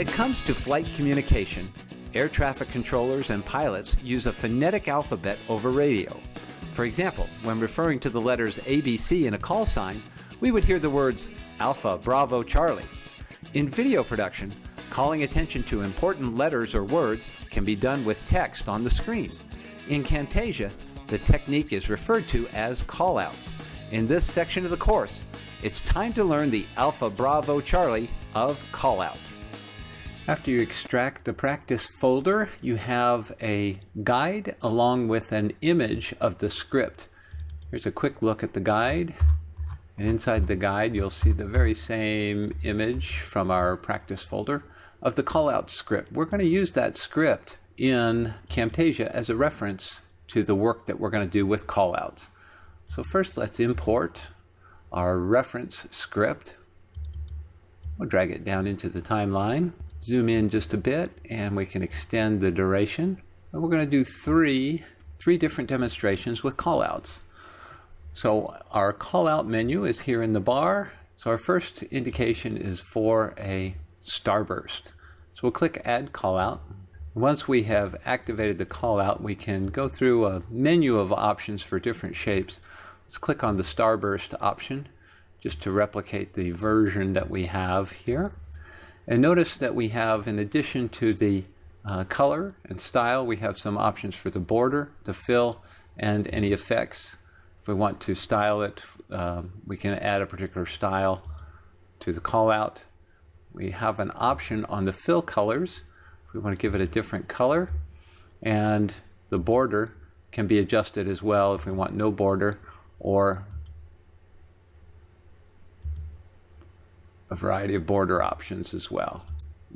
it comes to flight communication, air traffic controllers and pilots use a phonetic alphabet over radio. For example, when referring to the letters ABC in a call sign, we would hear the words Alpha, Bravo, Charlie. In video production, calling attention to important letters or words can be done with text on the screen. In Camtasia, the technique is referred to as callouts. In this section of the course, it's time to learn the Alpha, Bravo, Charlie of callouts. After you extract the practice folder, you have a guide along with an image of the script. Here's a quick look at the guide. And inside the guide, you'll see the very same image from our practice folder of the callout script. We're going to use that script in Camtasia as a reference to the work that we're going to do with callouts. So first, let's import our reference script. We'll drag it down into the timeline. Zoom in just a bit and we can extend the duration. And we're going to do three different demonstrations with callouts. So our callout menu is here in the bar. So our first indication is for a starburst. So we'll click Add Callout. Once we have activated the callout, we can go through a menu of options for different shapes. Let's click on the starburst option just to replicate the version that we have here. And notice that we have, in addition to the color and style, we have some options for the border, the fill, and any effects. If we want to style it, we can add a particular style to the callout. We have an option on the fill colors if we want to give it a different color. And the border can be adjusted as well if we want no border or a variety of border options as well.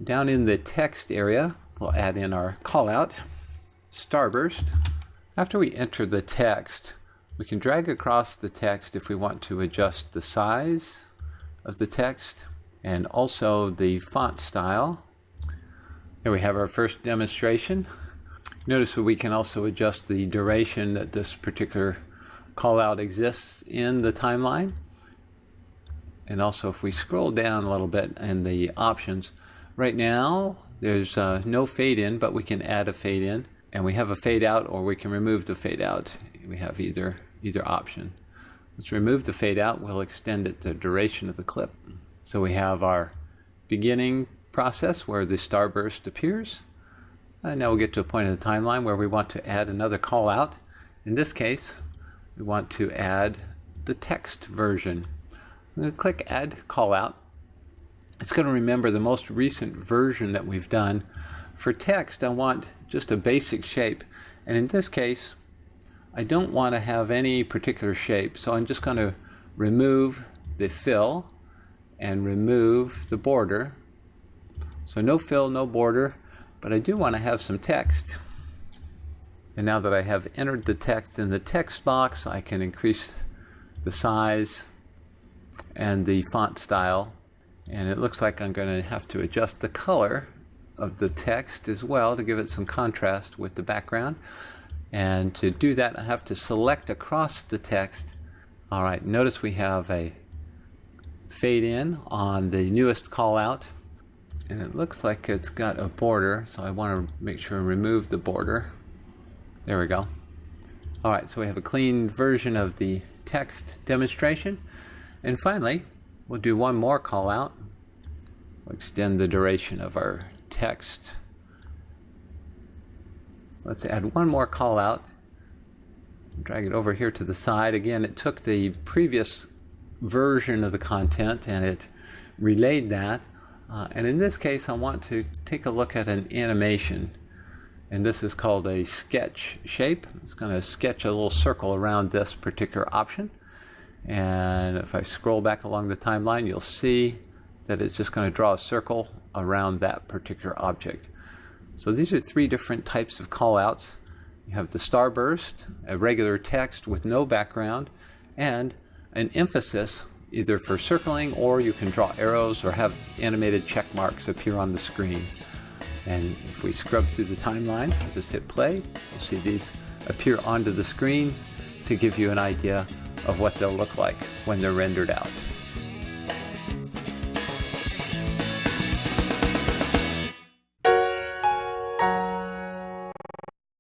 Down in the text area, we'll add in our callout, starburst. After we enter the text, we can drag across the text if we want to adjust the size of the text and also the font style. Here we have our first demonstration. Notice that we can also adjust the duration that this particular callout exists in the timeline. And also if we scroll down a little bit in the options, right now there's no fade in, but we can add a fade in, and we have a fade out, or we can remove the fade out. We have either option. Let's remove the fade out. We'll extend it the duration of the clip. So we have our beginning process where the starburst appears. And now we'll get to a point in the timeline where we want to add another callout. In this case, we want to add the text version. I'm going to click Add Callout. It's going to remember the most recent version that we've done. For text, I want just a basic shape. And in this case, I don't want to have any particular shape. So I'm just going to remove the fill and remove the border. So no fill, no border, but I do want to have some text. And now that I have entered the text in the text box, I can increase the size and the font style, and it looks like I'm going to have to adjust the color of the text as well to give it some contrast with the background. And to do that, I have to select across the text. All right, notice we have a fade in on the newest callout, and it looks like it's got a border, so I want to make sure and remove the border. There we go. All right, so we have a clean version of the text demonstration. And finally, we'll do one more callout. We'll extend the duration of our text. Let's add one more callout. Drag it over here to the side. Again, it took the previous version of the content and it relayed that. And in this case, I want to take a look at an animation. And this is called a sketch shape. It's going to sketch a little circle around this particular option. And if I scroll back along the timeline, you'll see that it's just going to draw a circle around that particular object. So these are three different types of callouts. You have the starburst, a regular text with no background, and an emphasis either for circling, or you can draw arrows or have animated check marks appear on the screen. And if we scrub through the timeline, just hit play, you'll see these appear onto the screen to give you an idea of what they'll look like when they're rendered out.